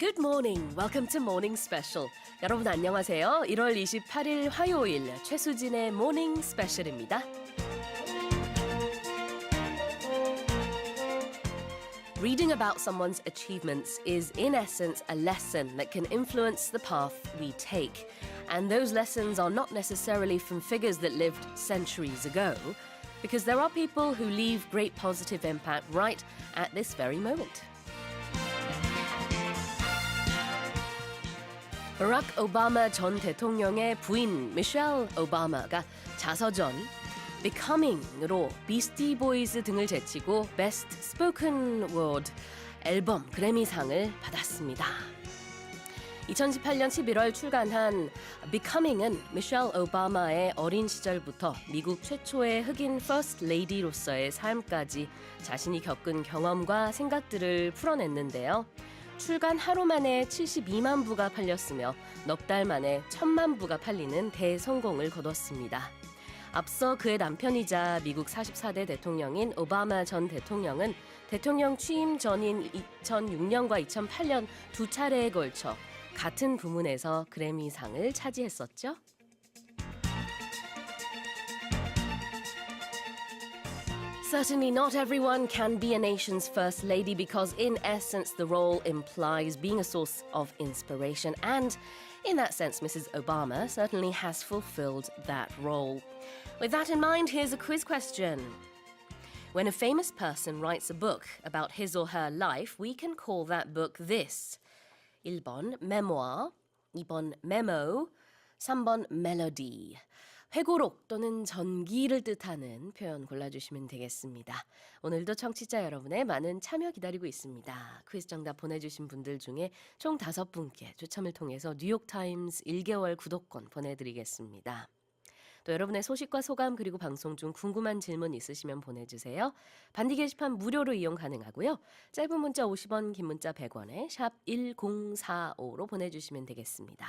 Good morning. Welcome to Morning Special. 여러분 안녕하세요. 1월 28일 화요일 최수진의 Morning Special입니다. Reading about someone's achievements is in essence a lesson that can influence the path we take. And those lessons are not necessarily from figures that lived centuries ago, because there are people who leave great positive impact right at this very moment. 버락 오바마 전 대통령의 부인 미셸 오바마가 자서전 Becoming으로 비스티 보이즈 등을 제치고 Best Spoken Word 앨범 그래미상을 받았습니다. 2018년 11월 출간한 Becoming은 미셸 오바마의 어린 시절부터 미국 최초의 흑인 First Lady로서의 삶까지 자신이 겪은 경험과 생각들을 풀어냈는데요. 출간 하루 만에 72만 부가 팔렸으며 넉 달 만에 1000만 부가 팔리는 대성공을 거뒀습니다. 앞서 그의 남편이자 미국 44대 대통령인 오바마 전 대통령은 대통령 취임 전인 2006년과 2008년 두 차례에 걸쳐 같은 부문에서 그래미상을 차지했었죠. Certainly not everyone can be a nation's first lady because in essence the role implies being a source of inspiration and in that sense Mrs. Obama certainly has fulfilled that role. With that in mind, here's a quiz question. When a famous person writes a book about his or her life, we can call that book this. 1번 memoir, 2번 memo, 3번 melody. 회고록 또는 전기를 뜻하는 표현 골라주시면 되겠습니다. 오늘도 청취자 여러분의 많은 참여 기다리고 있습니다. 퀴즈 정답 보내주신 분들 중에 총 5분께 추첨을 통해서 뉴욕타임스 1개월 구독권 보내드리겠습니다. 또 여러분의 소식과 소감 그리고 방송 중 궁금한 질문 있으시면 보내주세요. 반디 게시판 무료로 이용 가능하고요. 짧은 문자 50원, 긴 문자 100원에 샵 1045로 보내주시면 되겠습니다.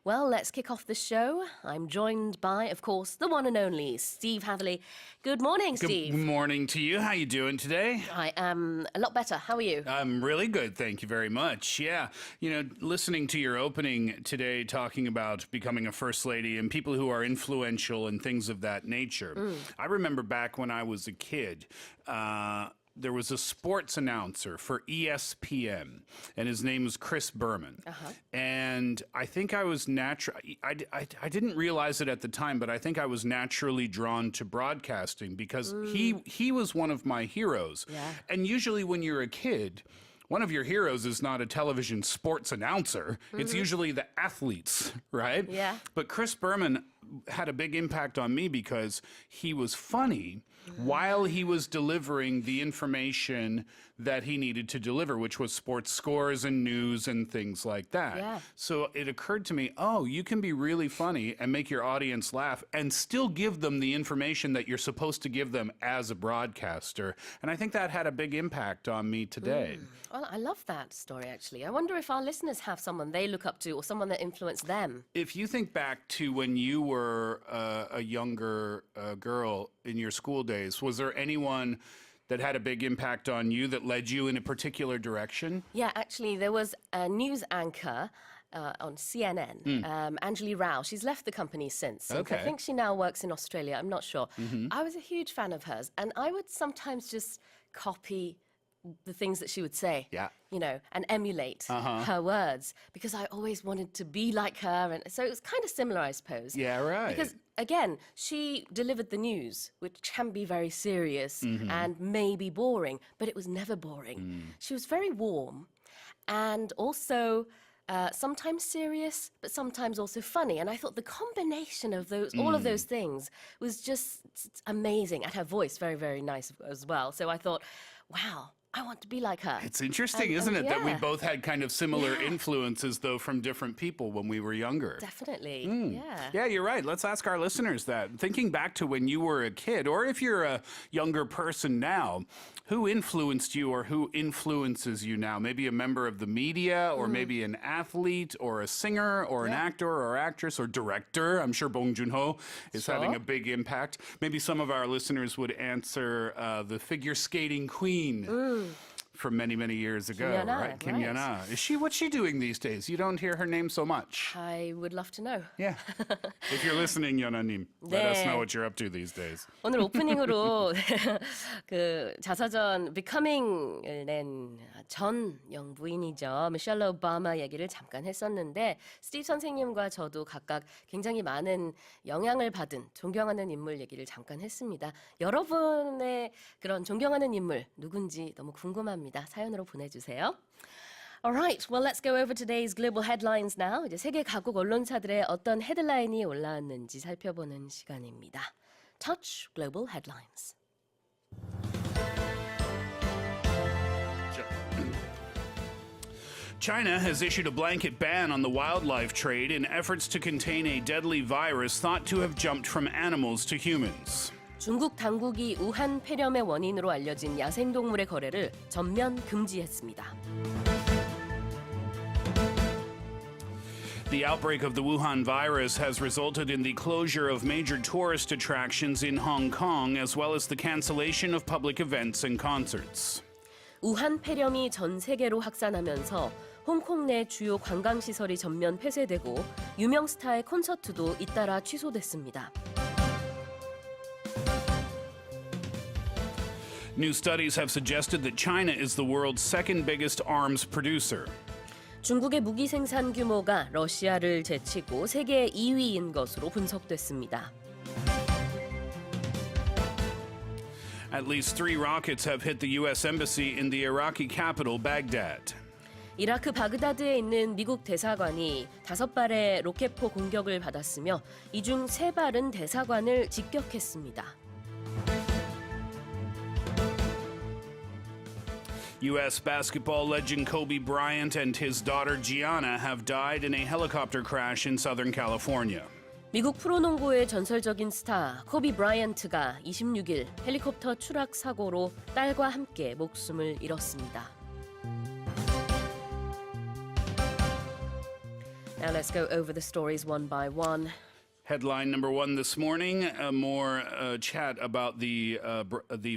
Well, let's kick off the show. I'm joined by, of course, the one and only Steve Hatherley. Good morning, Steve. Good morning to you. How you doing today? I am a lot better. How are you? I'm really good. Thank you very much. Yeah. You know, listening to your opening today talking about becoming a first lady and people who are influential and things of that nature. I remember back when I was a kid, there was a sports announcer for ESPN, and his name was Chris Berman. And I think I was I didn't realize it at the time, but I think I was naturally drawn to broadcasting because he was one of my heroes. Yeah. And usually when you're a kid, one of your heroes is not a television sports announcer. It's usually the athletes, right? Yeah. But Chris Berman had a big impact on me because he was funny while he was delivering the information that he needed to deliver, which was sports scores and news and things like that. Yeah. So it occurred to me, oh, you can be really funny and make your audience laugh and still give them the information that you're supposed to give them as a broadcaster. And I think that had a big impact on me today. Well, I love that story, actually. I wonder if our listeners have someone they look up to or someone that influenced them. If you think back to when you were a younger girl in your school days, was there anyone that had a big impact on you that led you in a particular direction? Yeah, actually, there was a news anchor on CNN, Anjali Rao. She's left the company since. Okay. I think she now works in Australia. I'm not sure. I was a huge fan of hers, and I would sometimes just copy the things that she would say, Yeah. you know, and emulate her words because I always wanted to be like her. And so it was kind of similar, I suppose. Yeah, right. Because, again, she delivered the news, which can be very serious and maybe boring, but it was never boring. She was very warm and also sometimes serious, but sometimes also funny. And I thought the combination of those, all of those things was just amazing. And her voice, very, very nice as well. So I thought, wow, I want to be like her. It's interesting, isn't it, that we yeah. both had kind of similar influences, though, from different people when we were younger. Definitely, yeah. Yeah, you're right. Let's ask our listeners that. Thinking back to when you were a kid, or if you're a younger person now, who influenced you or who influences you now? Maybe a member of the media, or maybe an athlete, or a singer, or an actor, or actress, or director. I'm sure Bong Joon-ho is having a big impact. Maybe some of our listeners would answer the figure skating queen. from many, many years ago, Yana, right? Kim right. Yana. What's she doing these days? You don't hear her name so much. I would love to know. Yeah. If you're listening, Yana님, let us know 네. what you're up to these days. 오늘 오프닝으로 그 자서전 Becoming을 낸 전 영부인이죠. 미셸 오바마 얘기를 잠깐 했었는데 스티브 선생님과 저도 각각 굉장히 많은 영향을 받은 존경하는 인물 얘기를 잠깐 했습니다. 여러분의 그런 존경하는 인물 누군지 너무 궁금합니다. 사연으로 보내주세요. Alright, well let's go over today's global headlines now. 이제 세계 각국 언론사들의 어떤 헤드라인이 올라왔는지 살펴보는 시간입니다. Touch Global Headlines. China has issued a blanket ban on the wildlife trade in efforts to contain a deadly virus thought to have jumped from animals to humans. 중국 당국이 우한 폐렴의 원인으로 알려진 야생동물의 거래를 전면 금지했습니다. The outbreak of the Wuhan virus has resulted in the closure of major tourist attractions in Hong Kong, as well as the cancellation of public events and concerts. 우한 폐렴이 전 세계로 확산하면서 홍콩 내 주요 관광시설이 전면 폐쇄되고 유명 스타의 콘서트도 잇따라 취소됐습니다. New studies have suggested that China is the world's second biggest arms producer. 중국의 무기 생산 규모가 러시아를 제치고 세계 2위인 것으로 분석됐습니다. At least 3 rockets have hit the U.S. Embassy in the Iraqi capital, Baghdad. 이라크 바그다드에 있는 미국 대사관이 5발의 로켓포 공격을 받았으며 이 중 3발은 대사관을 직격했습니다. U.S. basketball legend Kobe Bryant and his daughter Gianna have died in a helicopter crash in Southern California. 미국 프로농구의 전설적인 스타 코비 브라이언트가 26일 헬리콥터 추락 사고로 딸과 함께 목숨을 잃었습니다. Now let's go over the stories one by one. Headline number 1 this morning, more chat about the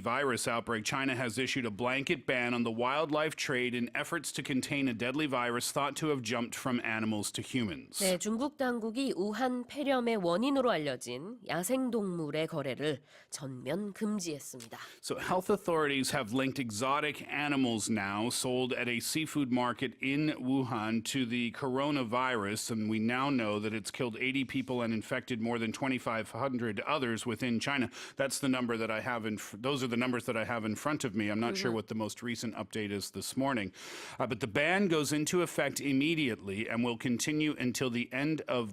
virus outbreak. China has issued a blanket ban on the wildlife trade in efforts to contain a deadly virus thought to have jumped from animals to humans. 네, 중국 당국이 우한 폐렴의 원인으로 알려진 야생동물의 거래를 전면 금지했습니다. So health authorities have linked exotic animals now sold at a seafood market in Wuhan to the coronavirus, and we now know that it's killed 80 people and infected more than 2,500 others within China. That's the number that I have those are the numbers that I have in front of me. I'm not sure what the most recent update is this morning. But the ban goes into effect immediately and will continue until the end of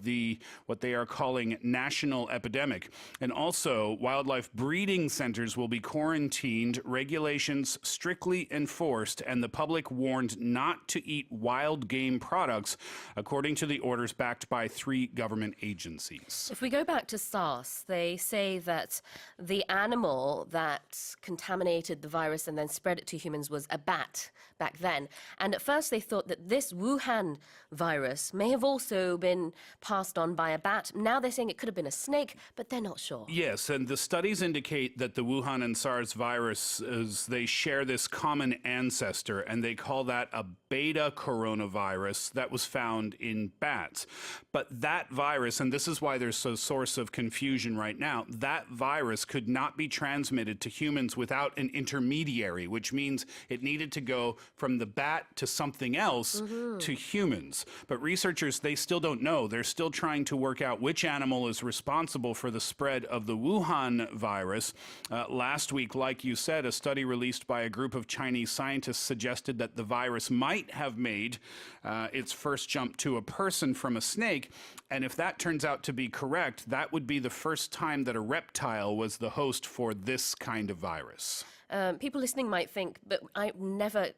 what they are calling national epidemic. And also, wildlife breeding centers will be quarantined, regulations strictly enforced, and the public warned not to eat wild game products, according to the orders backed by 3 government agencies. If we go back to SARS, they say that the animal that contaminated the virus and then spread it to humans was a bat back then. And at first they thought that this Wuhan virus may have also been passed on by a bat. Now they're saying it could have been a snake, but they're not sure. Yes, and the studies indicate that the Wuhan and SARS viruses, they share this common ancestor, and they call that a beta coronavirus that was found in bats. But that virus, and this is why there's a source of confusion right now, that virus could not be transmitted to humans without an intermediary, which means it needed to go from the bat to something else to humans. But researchers, they still don't know. They're still trying to work out which animal is responsible for the spread of the Wuhan virus. Last week, like you said, a study released by a group of Chinese scientists suggested that the virus might have made its first jump to a person from a snake. And if that turns out to be correct, that would be the first time that a reptile was the host for this kind of virus. People listening might think, but I never,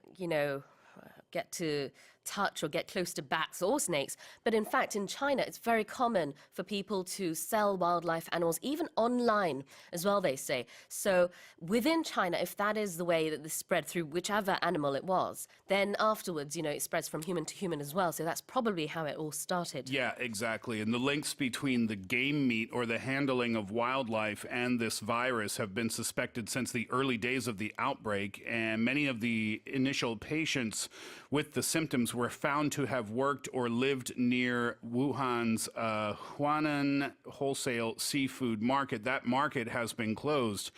get to touch or get close to bats or snakes. But in fact, in China, it's very common for people to sell wildlife animals, even online as well, they say. So within China, if that is the way that this spread through whichever animal it was, then afterwards, it spreads from human to human as well. So that's probably how it all started. Yeah, exactly. And the links between the game meat or the handling of wildlife and this virus have been suspected since the early days of the outbreak. And many of the initial patients with the symptoms were found to have worked or lived near Wuhan's Huanan wholesale seafood market. That market has been closed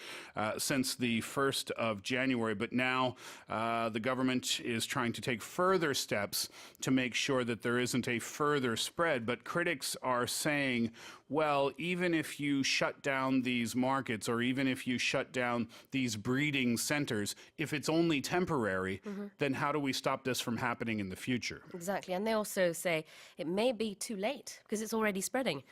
since the 1st of January. But now the government is trying to take further steps to make sure that there isn't a further spread. But critics are saying, well, even if you shut down these markets or even if you shut down these breeding centers, if it's only temporary, then how do we stop this from happening in the future? Exactly. And they also say it may be too late because it's already spreading.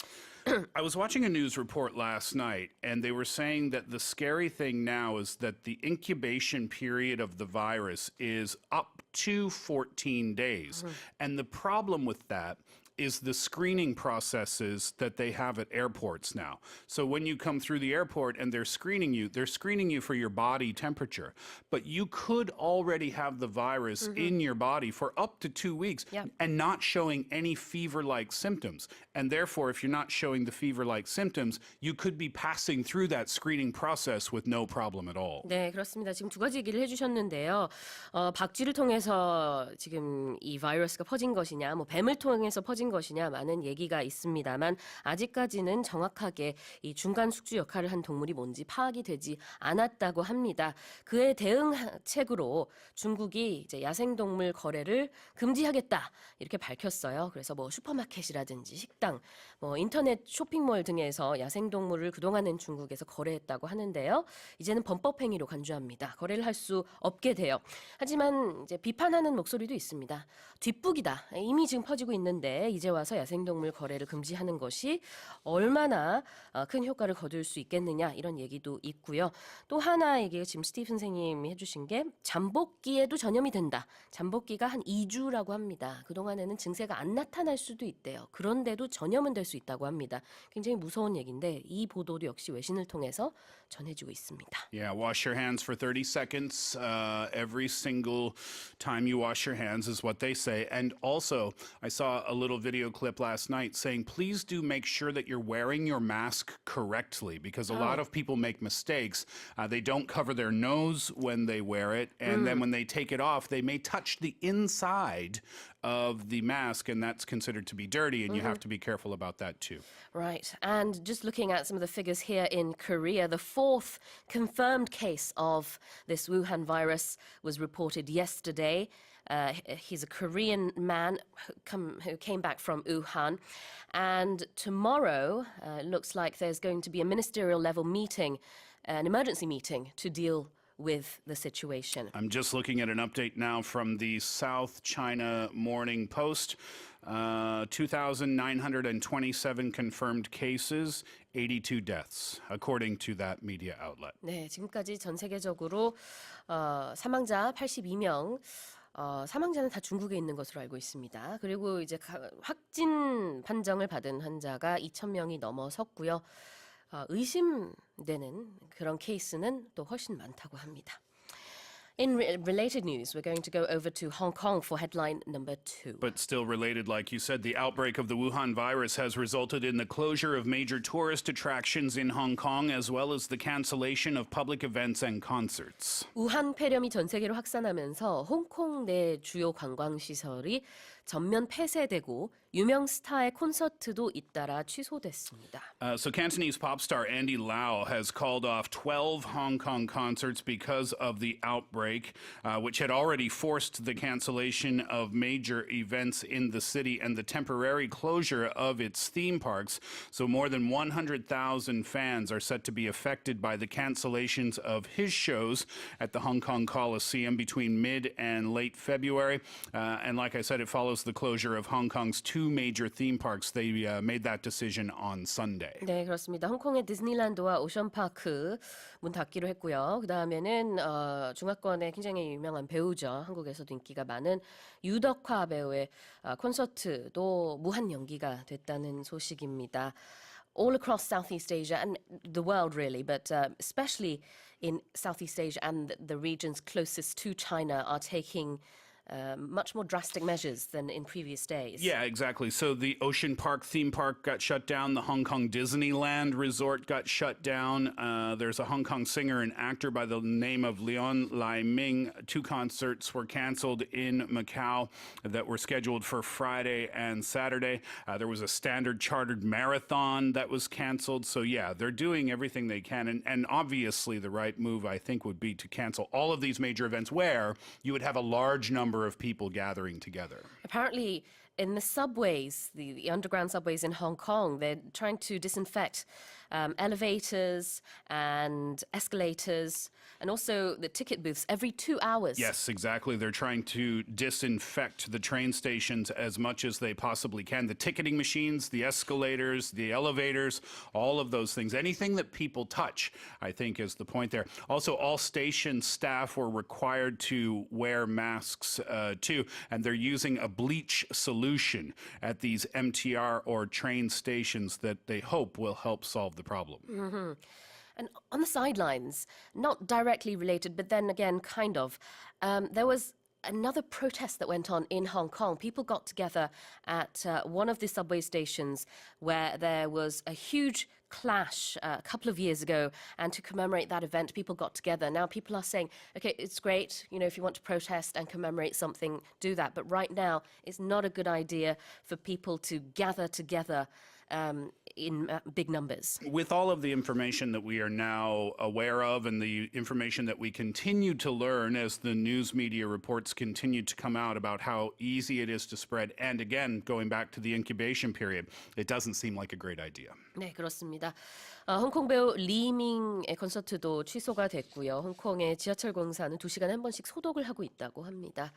I was watching a news report last night, and they were saying that the scary thing now is that the incubation period of the virus is up to 14 days. And the problem with that is the screening processes that they have at airports now. So when you come through the airport and they're screening you for your body temperature. But you could already have the virus in your body for up to 2 weeks and not showing any fever-like symptoms. And therefore, if you're not showing the fever-like symptoms, you could be passing through that screening process with no problem at all. 네, 그렇습니다. 지금 두 가지 얘기를 해주셨는데요. 박쥐를 통해서 지금 이 바이러스가 퍼진 것이냐, 뱀을 통해서 퍼진 것이냐 많은 얘기가 있습니다만 아직까지는 정확하게 이 중간 숙주 역할을 한 동물이 뭔지 파악이 되지 않았다고 합니다. 그에 대응책으로 중국이 이제 야생동물 거래를 금지하겠다 이렇게 밝혔어요. 그래서 슈퍼마켓이라든지 식당, 인터넷 쇼핑몰 등에서 야생동물을 그동안은 중국에서 거래했다고 하는데요. 이제는 범법 행위로 간주합니다. 거래를 할 수 없게 돼요. 하지만 이제 비판하는 목소리도 있습니다. 뒷북이다. 이미 지금 퍼지고 있는데 이제 와서 야생동물 거래를 금지하는 것이 얼마나 큰 효과를 거둘 수 있겠느냐 이런 얘기도 있고요. 또 하나 얘기가 지금 스티브 선생님이 해주신 게 잠복기에도 전염이 된다. 잠복기가 한 2주라고 합니다. 그동안에는 증세가 안 나타날 수도 있대요. 그런데도 전염은 될 수 있다고 합니다. 굉장히 무서운 얘기인데 이 보도도 역시 외신을 통해서 전해지고 있습니다. Yeah, wash your hands for 30 seconds. Every single time you wash your hands is what they say. And also, I saw a little video clip last night saying, please do make sure that you're wearing your mask correctly because a lot of people make mistakes. They don't cover their nose when they wear it. And then when they take it off, they may touch the inside of the mask, and that's considered to be dirty, and you have to be careful about that too. Right. And just looking at some of the figures here in Korea, the 4th confirmed case of this Wuhan virus was reported yesterday. He's a Korean man who came back from Wuhan. And tomorrow, it looks like there's going to be a ministerial level meeting, an emergency meeting to deal with the situation. I'm just looking at an update now from the South China Morning Post. 2,927 confirmed cases, 82 deaths, according to that media outlet. 네, 지금까지 전 세계적으로 사망자 82명, 사망자는 다 중국에 있는 것으로 알고 있습니다. 그리고 이제 확진 판정을 받은 환자가 2,000명이 넘어섰고요. 의심되는 그런 케이스는 또 훨씬 많다고 합니다. In related news, we're going to go over to Hong Kong for headline number 2. But still related, like you said, the outbreak of the Wuhan virus has resulted in the closure of major tourist attractions in Hong Kong, as well as the cancellation of public events and concerts. 우한 폐렴이 전 세계로 확산하면서 홍콩 내 주요 관광시설이 전면 폐쇄되고 유명 스타의 콘서트도 잇따라 취소됐습니다. So Cantonese pop star Andy Lau has called off 12 Hong Kong concerts because of the outbreak, which had already forced the cancellation of major events in the city and the temporary closure of its theme parks. So more than 100,000 fans are set to be affected by the cancellations of his shows at the Hong Kong Coliseum between mid and late February. And like I said, it follows the closure of Hong Kong's two two major theme parks. They made that decision on Sunday. 네, 그렇습니다. 홍콩의 디즈니랜드와 오션파크 문 닫기로 했고요. 그다음에는 중화권의 굉장히 유명한 배우죠. 한국에서도 인기가 많은 유덕화 배우의 콘서트도 무한 연기가 됐다는 소식입니다. All across Southeast Asia and the world really, but especially in Southeast Asia and the regions closest to China are taking much more drastic measures than in previous days. Yeah, exactly. So the Ocean Park theme park got shut down. The Hong Kong Disneyland resort got shut down. There's a Hong Kong singer and actor by the name of Leon Lai Ming. Two concerts were canceled in Macau that were scheduled for Friday and Saturday. There was a Standard Chartered marathon that was canceled. So yeah, they're doing everything they can. And obviously the right move, I think, would be to cancel all of these major events where you would have a large number of people gathering together. Apparently, in the subways, the underground subways in Hong Kong, they're trying to disinfect elevators and escalators and also the ticket booths every 2 hours. Yes, exactly. They're trying to disinfect the train stations as much as they possibly can. The ticketing machines, the escalators, the elevators, all of those things. Anything that people touch, I think, is the point there. Also, all station staff were required to wear masks too, and they're using a bleach solution at these MTR or train stations that they hope will help solve the problem. Mm-hmm. And on the sidelines, not directly related, but then again, kind of, there was another protest that went on in Hong Kong. People got together at one of the subway stations where there was a huge clash a couple of years ago, and to commemorate that event, people got together. Now people are saying, okay, it's great, you know, if you want to protest and commemorate something, do that. But right now, it's not a good idea for people to gather together in big numbers. With all of the information that we are now aware of and the information that we continue to learn as the news media reports continue to come out about how easy it is to spread, and again, going back to the incubation period, it doesn't seem like a great idea. 네, 그렇습니다. 홍콩 배우 리밍의 콘서트도 취소가 됐고요. 홍콩의 지하철 공사는 2시간에 한 번씩 소독을 하고 있다고 합니다.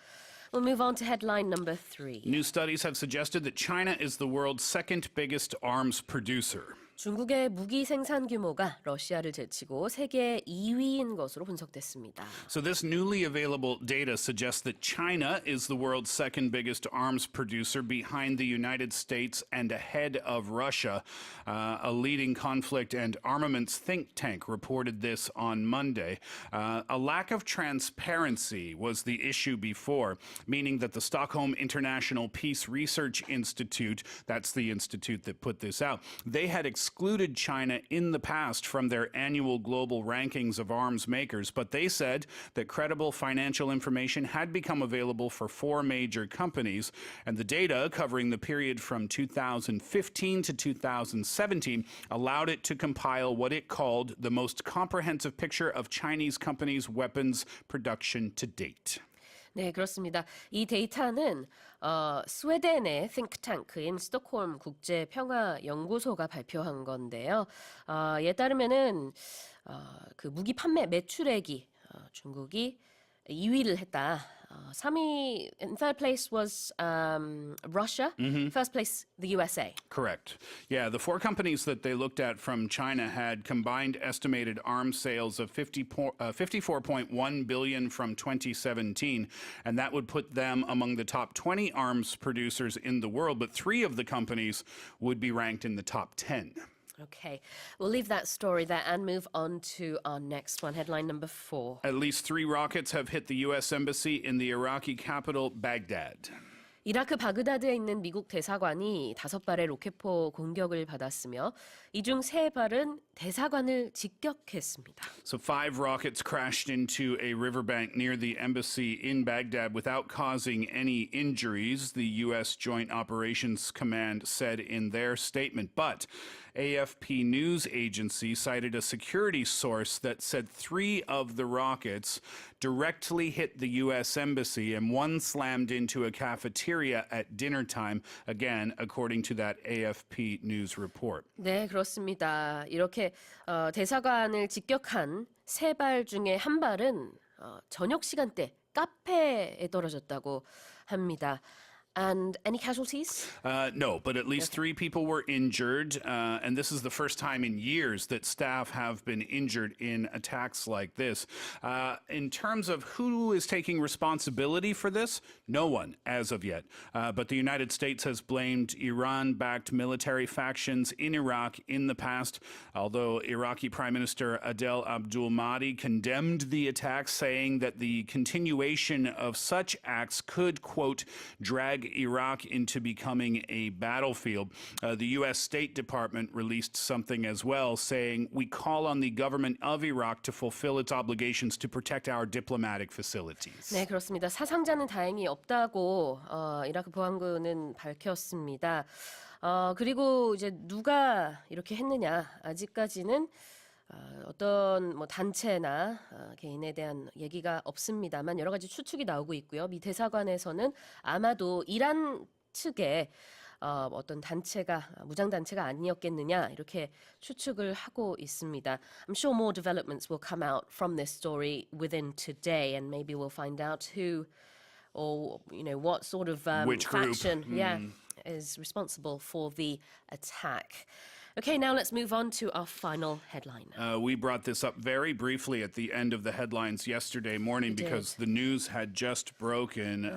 We'll move on to headline number 3. New studies have suggested that China is the world's second biggest arms producer. 중국의 무기 생산 규모가 러시아를 제치고 세계 2위인 것으로 분석됐습니다. So this newly available data suggests that China is the world's second biggest arms producer behind the United States and ahead of Russia. A leading conflict and armaments think tank reported this on Monday. A lack of transparency was the issue before, meaning that the Stockholm International Peace Research Institute, that's the institute that put this out, they had excluded China in the past from their annual global rankings of arms makers, but they said that credible financial information had become available for 4 major companies, and the data covering the period from 2015 to 2017 allowed it to compile what it called the most comprehensive picture of Chinese companies' weapons production to date. 네, 그렇습니다. 이 데이터는 스웨덴의 싱크탱크인 스톡홀m 국제평화연구소가 발표한 건데요. 이에 따르면은 그 무기 판매 매출액이 중국이 2위를 했다. 3위, in third place was Russia. First place, the USA. Correct. Yeah, the 4 companies that they looked at from China had combined estimated arms sales of 54.1 billion from 2017, and that would put them among the top 20 arms producers in the world, but 3 of the companies would be ranked in the top 10. Okay, we'll leave that story there and move on to our next one, headline number 4. At least 3 rockets have hit the U.S. Embassy in the Iraqi capital, Baghdad. 이라크 바그다드에 있는 미국 대사관이 5발의 로켓포 공격을 받았으며 이 중 3발은 대사관을 직격했습니다. So 5 rockets crashed into a riverbank near the embassy in Baghdad without causing any injuries, the U.S. Joint Operations Command said in their statement. But AFP news agency cited a security source that said 3 of the rockets directly hit the U.S. Embassy and 1 slammed into a cafeteria at dinner time, again, according to that AFP news report. 네, 그렇습니다. 이렇게 대사관을 직격한 3발 중에 1발은 저녁 시간대 카페에 떨어졌다고 합니다. And any casualties? No, but at least 3 people were injured, and this is the first time in years that staff have been injured in attacks like this. In terms of who is taking responsibility for this, no one as of yet. But the United States has blamed Iran-backed military factions in Iraq in the past, although Iraqi Prime Minister Adel Abdul Mahdi condemned the attacks, saying that the continuation of such acts could, quote, drag Iraq into becoming a battlefield. The U.S. State Department released something as well, saying, we call on the government of Iraq to fulfill its obligations to protect our diplomatic facilities. 네, 그렇습니다. 사상자는 다행히 없다고 이라크 보안군은 밝혔습니다. 그리고 이제 누가 이렇게 했느냐 아직까지는 어떤 뭐 단체나 개인에 대한 얘기가 없습니다만 여러 가지 추측이 나오고 있고요. 미 대사관에서는 아마도 이란 측에 어떤 단체가 무장 단체가 아니었겠느냐 이렇게 추측을 하고 있습니다. I'm sure more developments will come out from this story within today, and maybe we'll find out who or what sort of Which group? faction is responsible for the attack. Okay, now let's move on to our final headline. We brought this up very briefly at the end of the headlines yesterday morning because the news had just broken.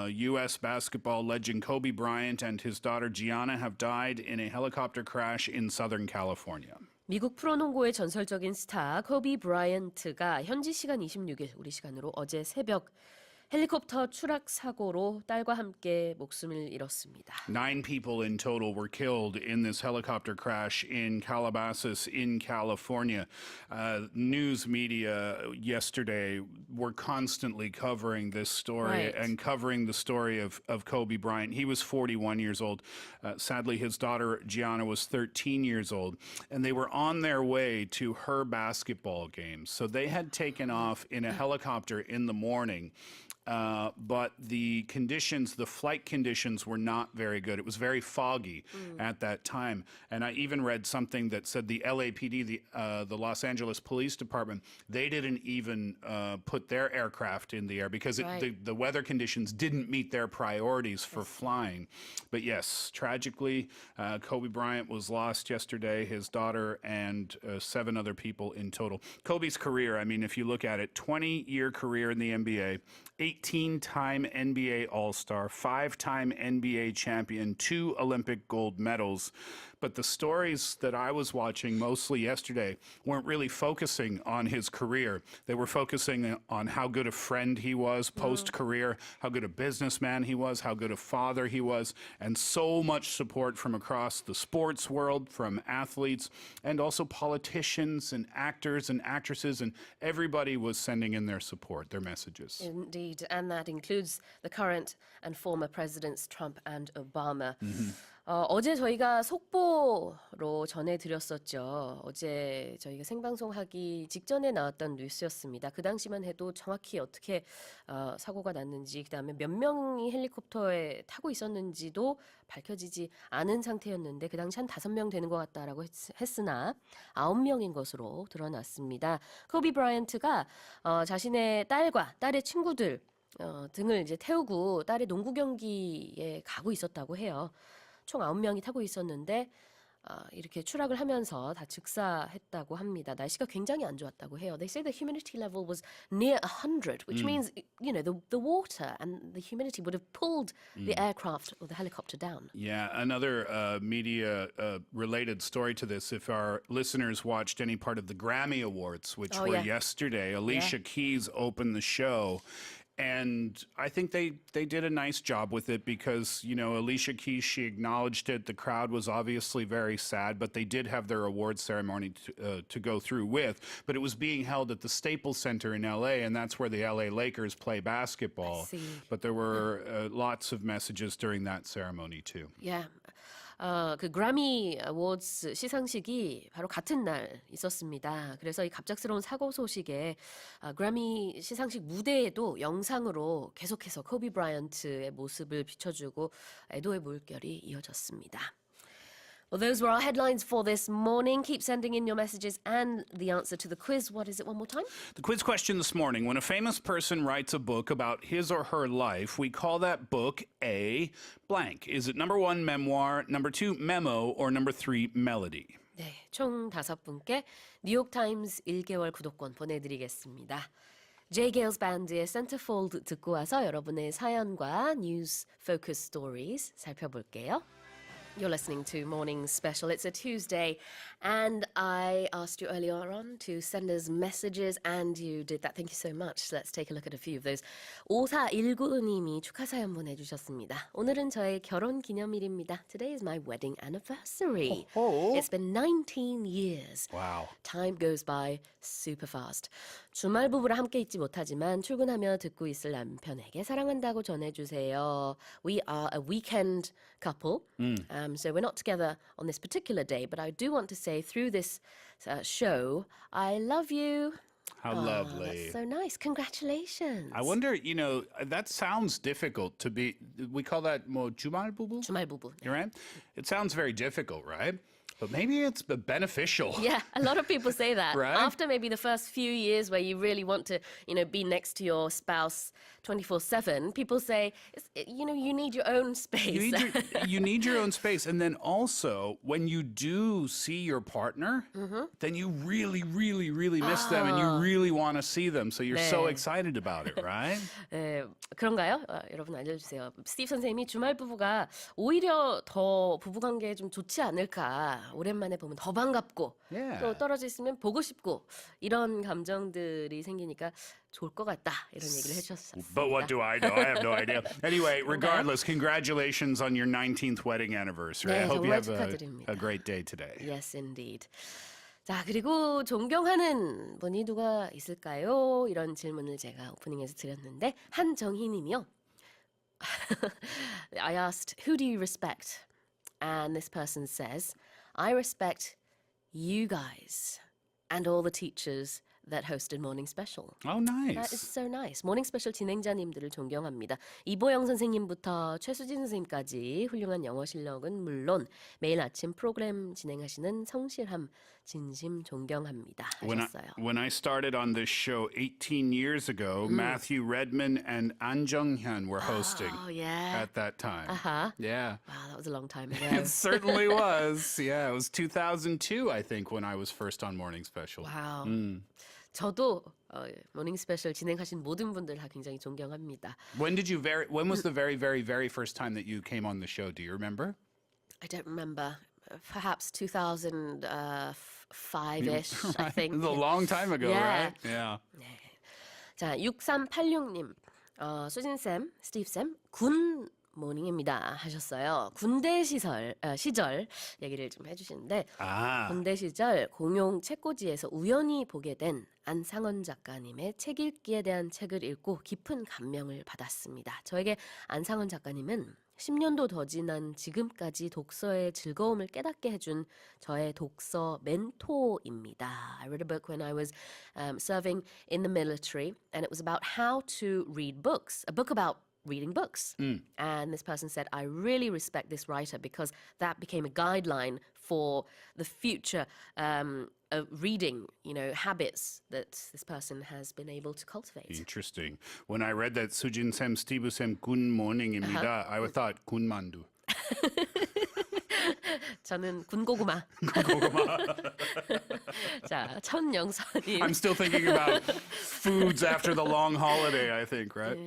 U.S. basketball legend Kobe Bryant and his daughter Gianna have died in a helicopter crash in Southern California. 미국 프로농구의 전설적인 스타 코비 브라이언트가 현지 시간 26일 우리 시간으로 어제 새벽 헬리콥터 추락 사고로 딸과 함께 목숨을 잃었습니다. 9 people in total were killed in this helicopter crash in Calabasas in California. News media yesterday were constantly covering this story and covering the story of Kobe Bryant. He was 41 years old. Sadly, his daughter Gianna was 13 years old, and they were on their way to her basketball games. So they had taken off in a helicopter in the morning. But the flight conditions were not very good. It was very foggy at that time. And I even read something that said the LAPD, the Los Angeles Police Department, they didn't even put their aircraft in the air because the weather conditions didn't meet their priorities for flying. But yes, tragically, Kobe Bryant was lost yesterday, his daughter and 7 other people in total. Kobe's career, I mean, if you look at it, 20-year career in the NBA, 18-time NBA All-Star, 5-time NBA champion, 2 Olympic gold medals. But the stories that I was watching mostly yesterday weren't really focusing on his career. They were focusing on how good a friend he was post-career, how good a businessman he was, how good a father he was, and so much support from across the sports world, from athletes, and also politicians and actors and actresses, and everybody was sending in their support, their messages. Indeed, and that includes the current and former presidents Trump and Obama. 어제 저희가 속보로 전해드렸었죠. 어제 저희가 생방송하기 직전에 나왔던 뉴스였습니다. 그 당시만 해도 정확히 어떻게 사고가 났는지, 그다음에 몇 명이 헬리콥터에 타고 있었는지도 밝혀지지 않은 상태였는데 그 당시 한 5명 되는 것 같다라고 했으나 9명인 것으로 드러났습니다. 코비 브라이언트가 자신의 딸과 딸의 친구들 등을 이제 태우고 딸의 농구 경기에 가고 있었다고 해요. 총 9명이 타고 있었는데 이렇게 추락을 하면서 다 즉사했다고 합니다. 날씨가 굉장히 안 좋았다고 해요. They say the humidity level was near 100, which means the water and the humidity would have pulled the aircraft or the helicopter down. Yeah, another media related story to this. If our listeners watched any part of the Grammy Awards, which were yesterday, Alicia Keys opened the show. And I think they did a nice job with it because, Alicia Keys, she acknowledged it. The crowd was obviously very sad, but they did have their award ceremony to go through with. But it was being held at the Staples Center in L.A., and that's where the L.A. Lakers play basketball. I see. But there were lots of messages during that ceremony, too. Yeah. 그 그래미 어워즈 시상식이 바로 같은 날 있었습니다. 그래서 이 갑작스러운 사고 소식에 그래미 시상식 무대에도 영상으로 계속해서 코비 브라이언트의 모습을 비춰주고 애도의 물결이 이어졌습니다. Well, those were our headlines for this morning. Keep sending in your messages and the answer to the quiz. What is it one more time? The quiz question this morning. When a famous person writes a book about his or her life, we call that book a blank. Is it number 1, memoir, number 2, memo, or number 3, melody? 네, 총 5분께 뉴욕타임스 1개월 구독권 보내드리겠습니다. J. Gales Band의 Centerfold 듣고 와서 여러분의 사연과 News Focus Stories 살펴볼게요. You're listening to Morning Special. It's a Tuesday, and I asked you earlier on to send us messages, and you did that. Thank you so much. Let's take a look at a few of those. 5419님이 축하 사연 보내주셨습니다. 오늘은 저의 결혼 기념일입니다. Today is my wedding anniversary. It's been 19 years. Wow. Time goes by super fast. 주말 부부라 함께 있지 못하지만 출근하며 듣고 있을 남편에게 사랑한다고 전해주세요. We are a weekend couple, so we're not together on this particular day, but I do want to say through this show, I love you. How lovely. That's so nice. Congratulations. I wonder, that sounds difficult to be, we call that 뭐 주말 부부? 주말 부부. You're right? It sounds very difficult, right? But maybe it's beneficial. Yeah, a lot of people say that. Right? After maybe the first few years where you really want to, be next to your spouse 24/7, people say, you need your own space. You need your own space. And then also, when you do see your partner, then you really, really, really miss them and you really want to see them. So you're so 네. excited about it, right? 그런가요? 여러분 알려주세요. 스티브 선생님이 주말 부부가 오히려 더 부부관계에 좀 좋지 않을까. 오랜만에 보면 더 반갑고 Yeah. 또 떨어져 있으면 보고 싶고 이런 감정들이 생기니까 좋을 것 같다. 이런 얘기를 해주셨습니다. But what do I know? I have no idea. Anyway, regardless, congratulations on your 19th wedding anniversary. 네, I hope you 정말 have 축하드립니다. a great day today. Yes, indeed. 자, 그리고 존경하는 분이 누가 있을까요? 이런 질문을 제가 오프닝에서 드렸는데 한정희 님이요. I asked, who do you respect? And this person says, I respect you guys and all the teachers that hosted Morning Special. Oh, nice. That is so nice. 모닝 스페셜 진행자님들을 존경합니다. 이보영 선생님부터 최수진 선생님까지 훌륭한 영어 실력은 물론 매일 아침 프로그램 진행하시는 성실함 진심 존경합니다. 하셨어요. When I started on this show 18 years ago, Matthew Redman and An Jung-hyun were hosting Oh, yeah. at that time. Uh-huh. Yeah. Wow, that was a long time ago. It certainly was. Yeah, it was 2002, I think, when I was first on Morning Special. Wow. 저도 모닝 스페셜 진행하신 모든 분들 다 굉장히 존경합니다. When was the very, very, very first time that you came on the show? Do you remember? I don't remember. Perhaps 2005-ish, I think. It was a long time ago, Yeah. right? Yeah. 자, 6386님. 수진쌤, 스티브쌤, 군 모닝입니다 하셨어요. 군대 시절 얘기를 좀 해주시는데 군대 시절 공용 책꽂이에서 우연히 보게 된 안상원 작가님의 책 읽기에 대한 책을 읽고 깊은 감명을 받았습니다. 저에게 안상원 작가님은 10년도 더 지난 지금까지 독서의 즐거움을 깨닫게 해준 저의 독서 멘토입니다. I read a book when I was serving in the military, and it was about how to read books, a book about reading books. And this person said, I really respect this writer because that became a guideline for the future reading, habits that this person has been able to cultivate. Interesting. When I read that Sujin Sam, Steve Sam, Good Morning입니다, I thought 군만두. 저는 군고구마. 자, 천영선님. I'm still thinking about foods after the long holiday, I think, right?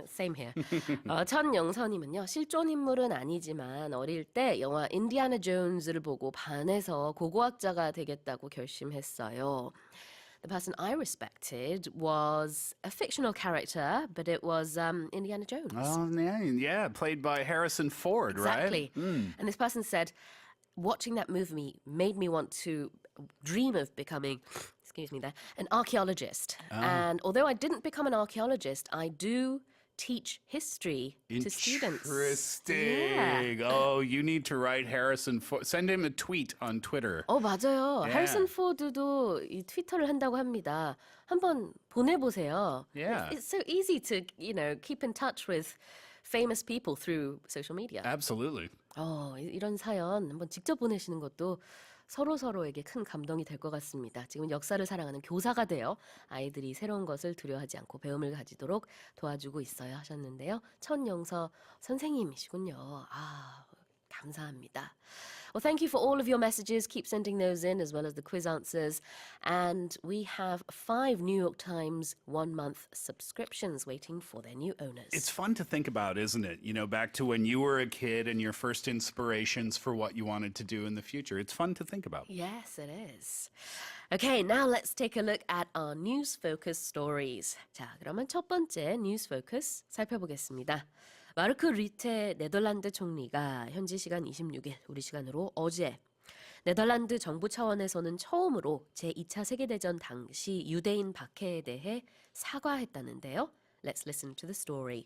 Same here. 천영선님은요. 실존 인물은 아니지만 어릴 때 영화 인디아나 존스를 보고 반해서 고고학자가 되겠다고 결심했어요. The person I respected was a fictional character, but it was Indiana Jones. Oh, yeah, played by Harrison Ford, Exactly. right? And this person said, watching that movie made me want to dream of becoming, an archaeologist. And although I didn't become an archaeologist, I do teach history to students. Interesting. Yeah. Oh, you need to write Harrison Ford. Send him a tweet on Twitter. 맞아요. Yeah. 해리슨 포드도 이 트위터를 한다고 합니다. 한번 보내보세요. Yeah. It's so easy to, keep in touch with famous people through social media. Absolutely. 이런 사연 한번 직접 보내시는 것도 서로에게 큰 감동이 될 것 같습니다. 지금 역사를 사랑하는 교사가 되어 아이들이 새로운 것을 두려워하지 않고 배움을 가지도록 도와주고 있어요 하셨는데요. 천영서 선생님이시군요. 감사합니다. Well, thank you for all of your messages. Keep sending those in as well as the quiz answers. And we have 5 New York Times 1-month subscriptions waiting for their new owners. It's fun to think about, isn't it? You know, back to when you were a kid and your first inspirations for what you wanted to do in the future. It's fun to think about. Yes, it is. Okay, now let's take a look at our news focus stories. 자, 그러면 첫 번째 뉴스 포커스 살펴보겠습니다. 마르크 르테 네덜란드 총리가 현지 시간 26일, 우리 시간으로 어제 네덜란드 정부 차원에서는 처음으로 제2차 세계대전 당시 유대인 박해에 대해 사과했다는데요. Let's listen to the story.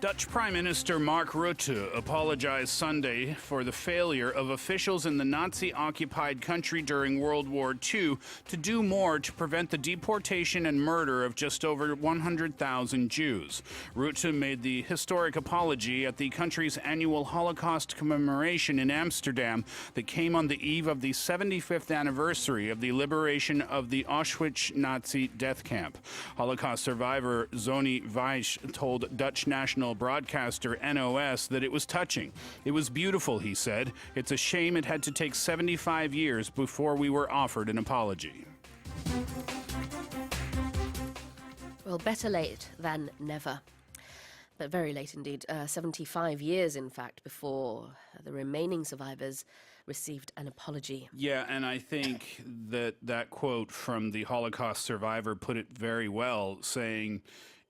Dutch Prime Minister Mark Rutte apologized Sunday for the failure of officials in the Nazi-occupied country during World War II to do more to prevent the deportation and murder of just over 100,000 Jews. Rutte made the historic apology at the country's annual Holocaust commemoration in Amsterdam that came on the eve of the 75th anniversary of the liberation of the Auschwitz Nazi death camp. Holocaust survivor Zoni Weiss told Dutch national broadcaster NOS that it was touching. It was beautiful, he said. It's a shame it had to take 75 years before we were offered an apology. Well, better late than never. But very late indeed. 75 years, in fact, before the remaining survivors received an apology. Yeah, and I think that quote from the Holocaust survivor put it very well, saying,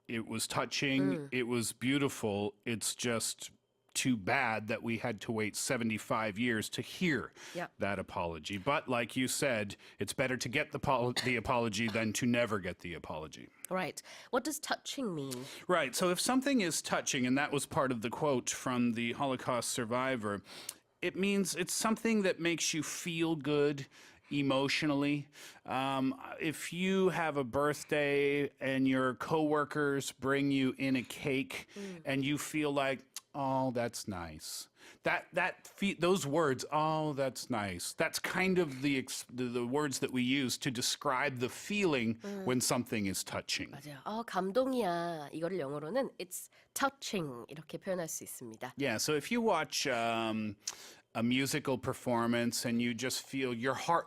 it was touching, it was beautiful, it's just too bad that we had to wait 75 years to hear that apology. But like you said, it's better to get the apology than to never get the apology. Right. What does touching mean? Right, so if something is touching, and that was part of the quote from the Holocaust survivor, it means it's something that makes you feel good emotionally. If you have a birthday and your coworkers bring you in a cake and you feel like, oh, that's nice. Those words, oh, that's nice. That's kind of the words that we use to describe the feeling when something is touching. 맞아요. 감동이야. 이거를 영어로는 it's touching 이렇게 표현할 수 있습니다. Yeah, so if you watch a musical performance and you just feel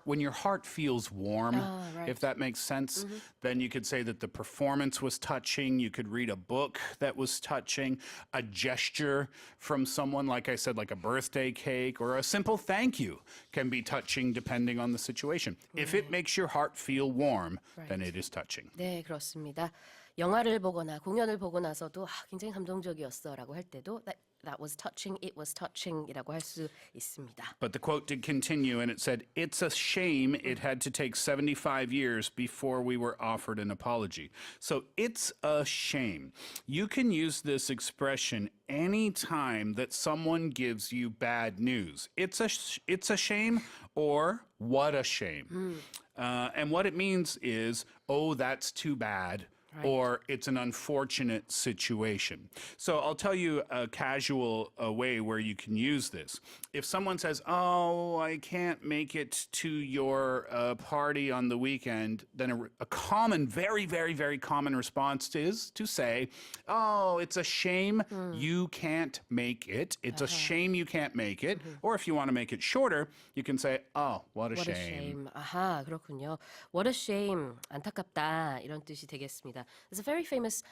when your heart feels warm, if that makes sense, then you could say that the performance was touching. You could read a book that was touching, a gesture from someone, like I said, like a birthday cake or a simple thank you can be touching depending on the situation. If it makes your heart feel warm, then it is touching. 네, 그렇습니다. 영화를 보거나 공연을 보고 나서도 굉장히 감동적이었어라고 할 때도 that was touching, it was touching이라고 할 수 있습니다. But the quote did continue, and it said, it's a shame it had to take 75 years before we were offered an apology. So it's a shame. You can use this expression any time that someone gives you bad news. It's a shame or what a shame. And what it means is, oh, that's too bad. Right. Or it's an unfortunate situation. So I'll tell you a casual way where you can use this. If someone says, oh, I can't make it to your party on the weekend, then a common, very, very, very common response is to say, oh, it's a shame you can't make it. It's a shame you can't make it. Or if you want to make it shorter, you can say, oh, what a shame. 아하, 그렇군요. What a shame. 안타깝다. 이런 뜻이 되겠습니다. There's a very famous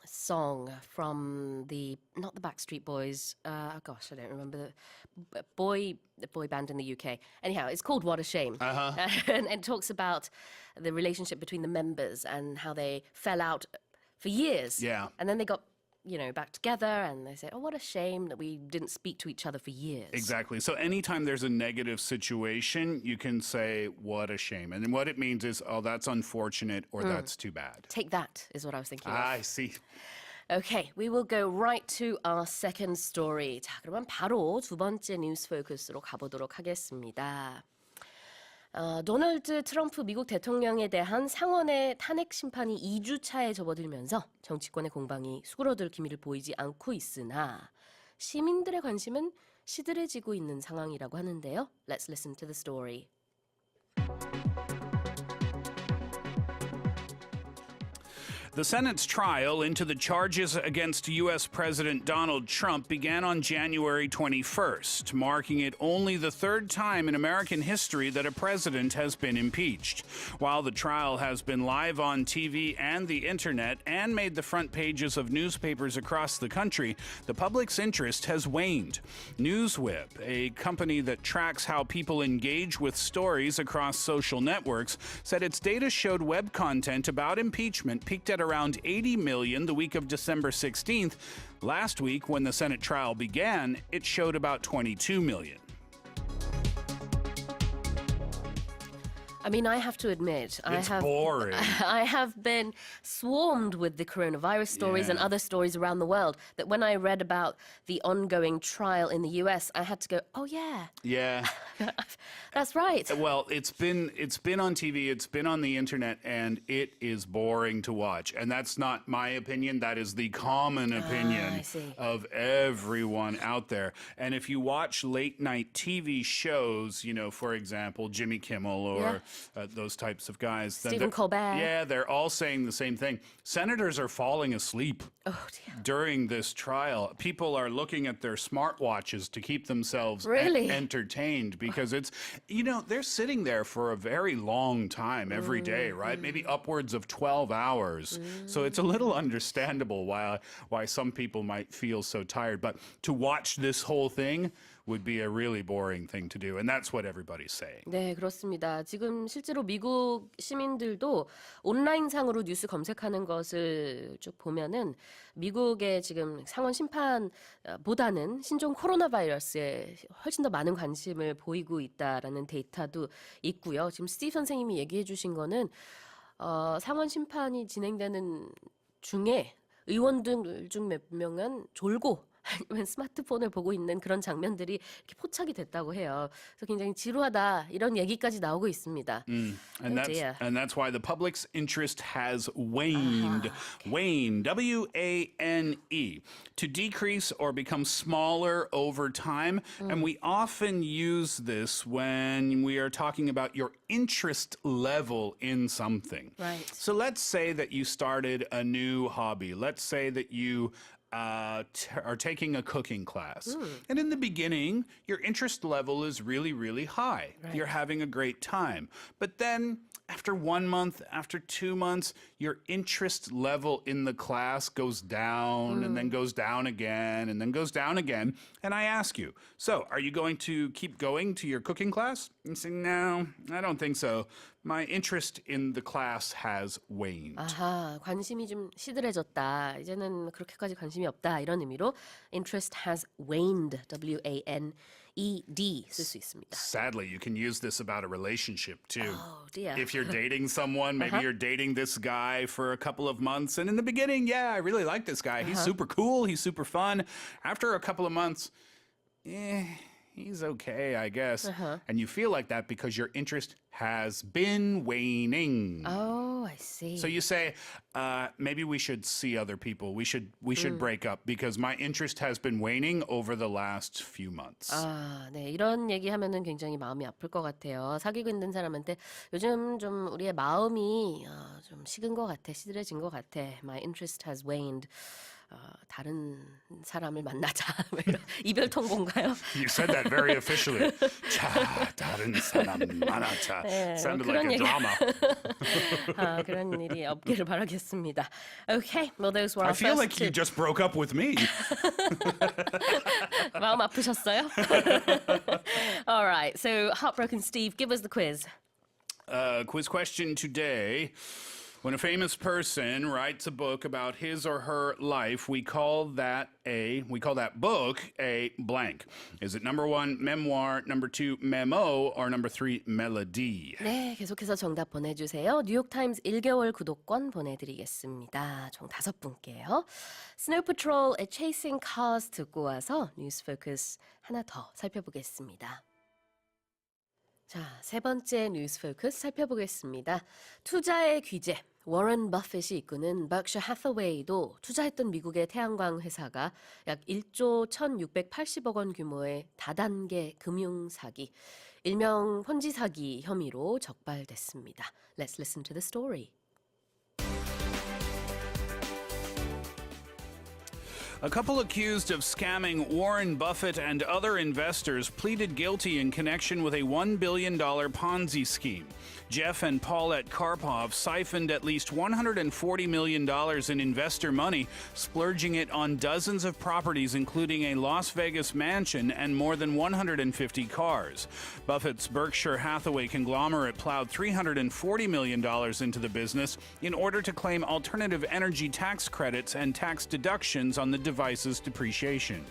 song from not the Backstreet Boys. Gosh, I don't remember the boy band in the UK. Anyhow, it's called What a Shame. And it talks about the relationship between the members and how they fell out for years. Yeah. And then they got back together and they say, oh, what a shame that we didn't speak to each other for years. Exactly. So anytime there's a negative situation, you can say, what a shame. And then what it means is, oh, that's unfortunate or that's too bad. Take that is what I was thinking of. I see. Okay, we will go right to our second story. 자, 그러면 바로 두 번째 뉴스 포커스로 가보도록 하겠습니다. 도널드 트럼프 미국 대통령에 대한 상원의 탄핵 심판이 2주차에 접어들면서 정치권의 공방이 수그러들 기미를 보이지 않고 있으나 시민들의 관심은 시들해지고 있는 상황이라고 하는데요. Let's listen to the story. The Senate's trial into the charges against U.S. President Donald Trump began on January 21st, marking it only the third time in American history that a president has been impeached. While the trial has been live on TV and the internet and made the front pages of newspapers across the country, the public's interest has waned. Newswhip, a company that tracks how people engage with stories across social networks, said its data showed web content about impeachment peaked at around 80 million the week of December 16th. Last week, when the Senate trial began, it showed about 22 million. I mean, I have to admit, It's boring. I have been swarmed with the coronavirus stories and Yeah. other stories around the world that when I read about the ongoing trial in the US, I had to go, oh yeah, Yeah. that's right. Well, it's been on TV, it's been on the internet, and it is boring to watch. And that's not my opinion. That is the common opinion I see. of everyone out there. And if you watch late night TV shows, you know, for example, Jimmy Kimmel or those types of guys, then Stephen they're- Colbert. Yeah, they're all saying the same thing. Senators are falling asleep. Oh dear. During this trial, people are looking at their smartwatches to keep themselves Really? entertained because it's, you know, they're sitting there for a very long time every day, right? Maybe upwards of 12 hours. So it's a little understandable why some people might feel so tired. But to watch this whole thing would be a really boring thing to do. And that's what everybody's saying. 네, 그렇습니다. 지금 실제로 미국 시민들도 온라인상으로 뉴스 검색하는 것을 쭉 보면은 미국의 지금 상원 심판보다는 신종 코로나 바이러스에 훨씬 더 많은 관심을 보이고 있다라는 데이터도 있고요. 지금 스티브 선생님이 얘기해 주신 거는 상원 심판이 진행되는 중에 의원들 중 몇 명은 졸고 아니면 스마트폰을 보고 있는 그런 장면들이 이렇게 포착이 됐다고 해요. 그래서 굉장히 지루하다 이런 얘기까지 나오고 있습니다. And that's why the public's interest has waned. Wane, W-A-N-E, to decrease or become smaller over time. And we often use this when we are talking about your interest level in something. Right. So let's say that you started a new hobby. Let's say that you are taking a cooking class. And in the beginning, your interest level is really, really high. Right. You're having a great time. But then after 1 month, after 2 months, your interest level in the class goes down and then goes down again and then goes down again. And I ask you, so are you going to keep going to your cooking class? And you say, no, I don't think so. My interest in the class has waned. 아하, 관심이 좀 시들해졌다. 이제는 그렇게까지 관심이 없다. 이런 의미로 interest has waned, W-A-N-E-D 쓸 수 있습니다. Sadly, you can use this about a relationship too. Oh, dear. If you're dating someone, maybe you're dating this guy for a couple of months, and in the beginning, yeah, I really like this guy. He's super cool, he's super fun. After a couple of months, he's okay, I guess. And you feel like that because your interest has been waning. Oh, I see. So you say, maybe we should see other people. We should break up because my interest has been waning over the last few months. 아, 네. 이런 얘기하면은 굉장히 마음이 아플 것 같아요. 사귀고 있는 사람한테 요즘 좀 우리의 마음이 좀 식은 것 같아, 시들해진 것 같아. My interest has waned. 다른 사람을 만나자. 이런 이별 통보인가요? You said that very officially. 자, 다른 사람 만나자. 네, Sounded 그런 like a 얘기- drama. 아, 그런 일이 없기를 바라겠습니다. Okay, well those were our I feel first like you two. just broke up with me. 마음 아프셨어요? All right, so Heartbroken Steve, give us the quiz. Quiz question today. When a famous person writes a book about his or her life, we call that book a blank. Is it number 1, memoir, number 2, memo, or number 3, melody? 네, 계속해서 정답 보내주세요. 뉴욕타임즈 1개월 구독권 보내드리겠습니다. 총 5분께요. Snow Patrol의 Chasing Cars 듣고 와서 뉴스 포커스 하나 더 살펴보겠습니다. 자, 세 번째 뉴스 포커스 살펴보겠습니다. 투자의 귀재. 워런 버핏이 이끄는 Berkshire Hathaway도 투자했던 미국의 태양광 회사가 약 1조 1,680억 원 규모의 다단계 금융 사기, 일명 폰지 사기 혐의로 적발됐습니다. Let's listen to the story. A couple accused of scamming Warren Buffett and other investors pleaded guilty in connection with a $1 billion Ponzi scheme. Jeff and Paulette Karpov siphoned at least $140 million in investor money, splurging it on dozens of properties, including a Las Vegas mansion and more than 150 cars. Buffett's Berkshire Hathaway conglomerate plowed $340 million into the business in order to claim alternative energy tax credits and tax deductions on the device's depreciation.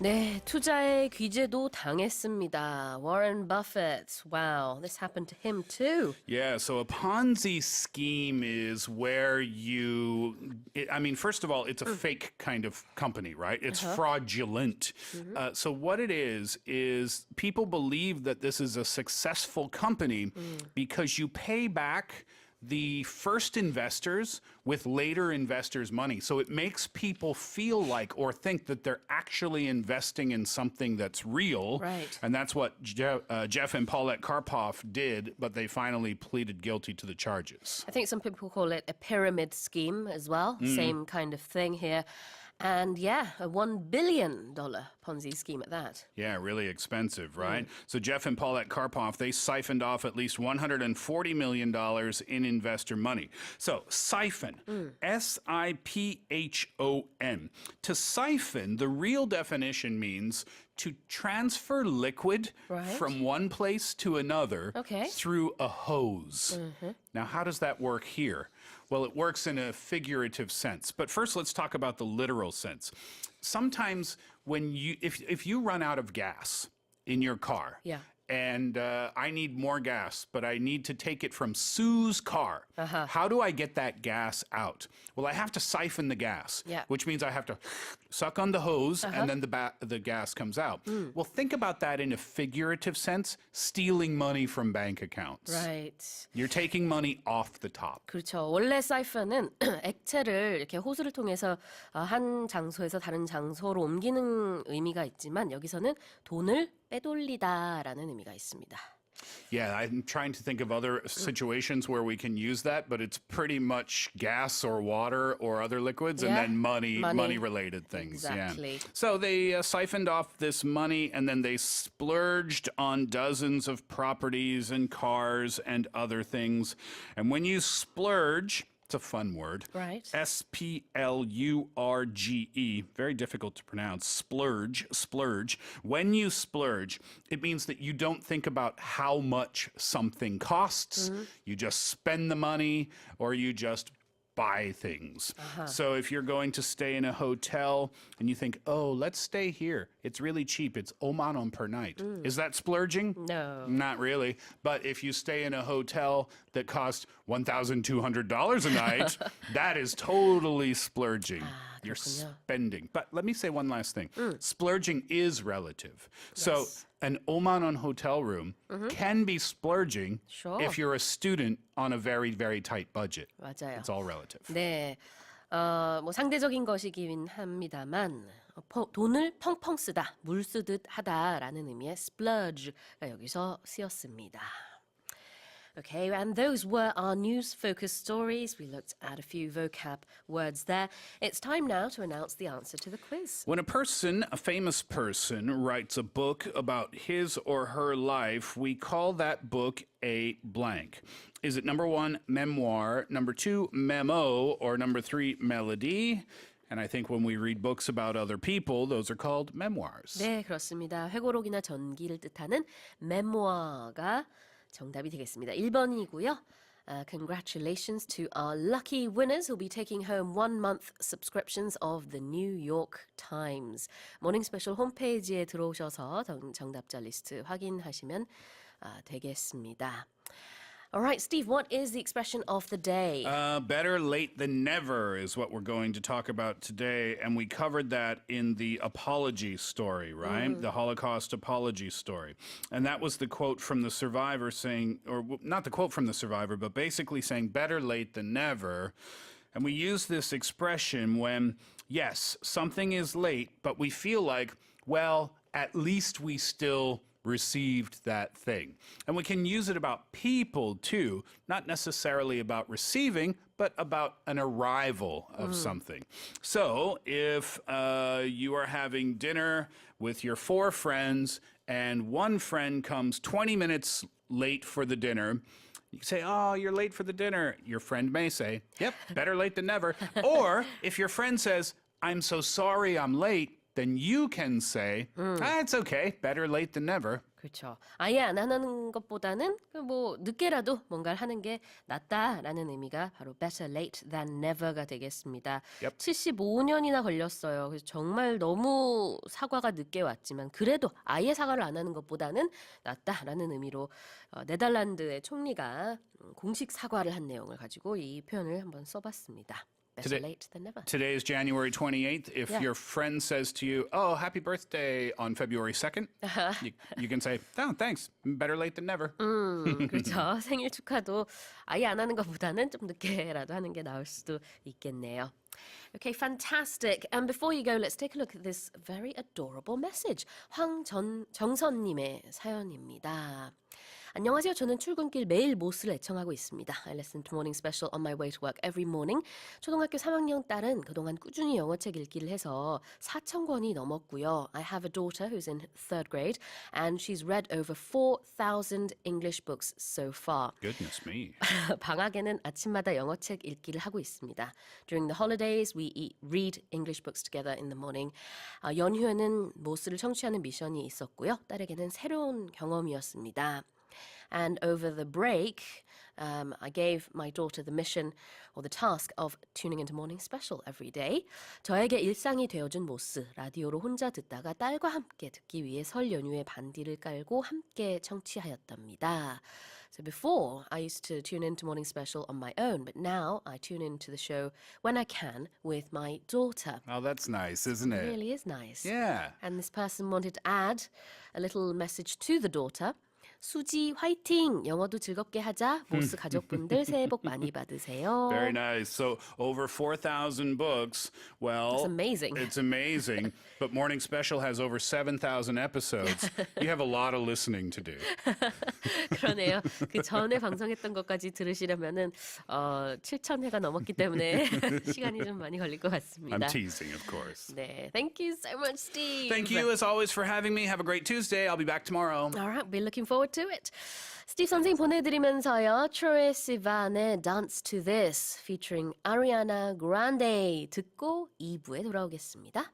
네, 투자의 귀재도 당했습니다. Warren Buffett. Wow, this happened to him too. Yeah, so a Ponzi scheme is where first of all, it's a fake kind of company, right? It's fraudulent. So what it is people believe that this is a successful company because you pay back the first investors with later investors' money. So it makes people feel like or think that they're actually investing in something that's real. Right. And that's what Jeff and Paulette Karpov did, but they finally pleaded guilty to the charges. I think some people call it a pyramid scheme as well. Same kind of thing here. And yeah, a $1 billion Ponzi scheme at that. Yeah, really expensive, right? So Jeff and Paulette Karpov, they siphoned off at least $140 million in investor money. So siphon, S-I-P-H-O-N. To siphon, the real definition means to transfer liquid from one place to another through a hose. Now, how does that work here? Well, it works in a figurative sense. But first, let's talk about the literal sense. Sometimes when if you run out of gas in your car, and I need more gas, but I need to take it from Sue's car. How do I get that gas out? Well, I have to siphon the gas, which means I have to suck on the hose, and then the gas comes out. Well, think about that in a figurative sense, stealing money from bank accounts. Right. You're taking money off the top. 그렇죠. 원래 사이펀은 액체를 이렇게 호스를 통해서 한 장소에서 다른 장소로 옮기는 의미가 있지만 여기서는 돈을 빼돌리다라는 의미가 있습니다. Yeah, I'm trying to think of other situations where we can use that, but it's pretty much gas or water or other liquids and then money-related things. Exactly. Yeah. So they siphoned off this money and then they splurged on dozens of properties and cars and other things. And when you splurge, it's a fun word. Right. S-P-L-U-R-G-E. Very difficult to pronounce. Splurge. When you splurge, it means that you don't think about how much something costs. You just spend the money or you just buy things. So if you're going to stay in a hotel and you think, oh, let's stay here. It's really cheap. It's 5만 원 per night. Is that splurging? No. Not really. But if you stay in a hotel that costs $1,200 a night, that is totally splurging. You're spending. But let me say one last thing. Splurging is relative. So an 5만 원 hotel room can be splurging if you're a student on a very, very tight budget. 맞아요. It's all relative. 네, 뭐 상대적인 것이긴 합니다만 돈을 펑펑 쓰다, 물 쓰듯 하다라는 의미의 splurge가 여기서 쓰였습니다. Okay, and those were our news-focused stories. We looked at a few vocab words there. It's time now to announce the answer to the quiz. When a famous person, writes a book about his or her life, we call that book a blank. Is it number 1, memoir, number 2, memo, or number 3, melody? And I think when we read books about other people, those are called memoirs. 네, 그렇습니다. 회고록이나 전기를 뜻하는 memoir가 정답이 되겠습니다. 1번이고요. Congratulations to our lucky winners who'll be taking home 1-month subscriptions of the New York Times. 모닝 스페셜 홈페이지에 들어오셔서 정답자 리스트 확인하시면 되겠습니다. All right, Steve, what is the expression of the day? Better late than never is what we're going to talk about today. And we covered that in the apology story, right? The Holocaust apology story. And that was the quote from the survivor saying, or not the quote from the survivor, but basically saying better late than never. And we use this expression when, yes, something is late, but we feel like, well, at least we still received that thing. And we can use it about people too, not necessarily about receiving, but about an arrival of something. So if you are having dinner with your 4 friends and one friend comes 20 minutes late for the dinner, you say, oh, you're late for the dinner. Your friend may say, yep, better late than never. Or if your friend says, I'm so sorry I'm late, then you can say, it's okay, better late than never. 그렇죠. 아예 안 하는 것보다는 뭐 늦게라도 뭔가를 하는 게 낫다라는 의미가 바로 better late than never가 되겠습니다. Yep. 75년이나 걸렸어요. 그래서 정말 너무 사과가 늦게 왔지만 그래도 아예 사과를 안 하는 것보다는 낫다라는 의미로 네덜란드의 총리가 공식 사과를 한 내용을 가지고 이 표현을 한번 써봤습니다. Better late than never. Today is January 28th. If your friend says to you, oh, happy birthday on February 2nd, you can say, oh, thanks, better late than never. 그렇죠. 생일 축하도 아예 안 하는 것보다는 좀 늦게라도 하는 게 나을 수도 있겠네요. Okay, fantastic. And before you go, let's take a look at this very adorable message. 정선님의 사연입니다. 안녕하세요. 저는 출근길 매일 모스를 애청하고 있습니다. I listen to Morning Special on my way to work every morning. 초등학교 3학년 딸은 그동안 꾸준히 영어책 읽기를 해서 4,000권이 넘었고요. I have a daughter who's in 3rd grade and she's read over 4,000 English books so far. Goodness me. 방학에는 아침마다 영어책 읽기를 하고 있습니다. During the holidays, we read English books together in the morning. 연휴에는 모스를 청취하는 미션이 있었고요. 딸에게는 새로운 경험이었습니다. And over the break, I gave my daughter the mission or the task of tuning into Morning Special every day. 저에게 일상이 되어준 모스, 라디오로 혼자 듣다가 딸과 함께 듣기 위해 설 연휴에 반디를 깔고 함께 청취하였답니다. So before, I used to tune into Morning Special on my own, but now I tune into the show when I can with my daughter. Oh, that's nice, isn't It it? really is nice. Yeah. And this person wanted to add a little message to the daughter. 수지 화이팅! 영어도 즐겁게 하자. 모스 가족분들 새해 복 많이 받으세요. Very nice. So over 4,000 books. Well, That's amazing. It's amazing. But Morning Special has over 7,000 episodes. You have a lot of listening to do. 그러네요. 그 전에 방송했던 것까지 들으시려면은 7,000회가 넘었기 때문에 시간이 좀 많이 걸릴 것 같습니다. I'm teasing, of course. 네, thank you so much, Steve. Thank you as always for having me. Have a great Tuesday. I'll be back tomorrow. All right, we're looking forward to it. 스티브 선생님 보내드리면서요. 트로이 시반의 Dance to This featuring Ariana Grande 듣고 2부에 돌아오겠습니다.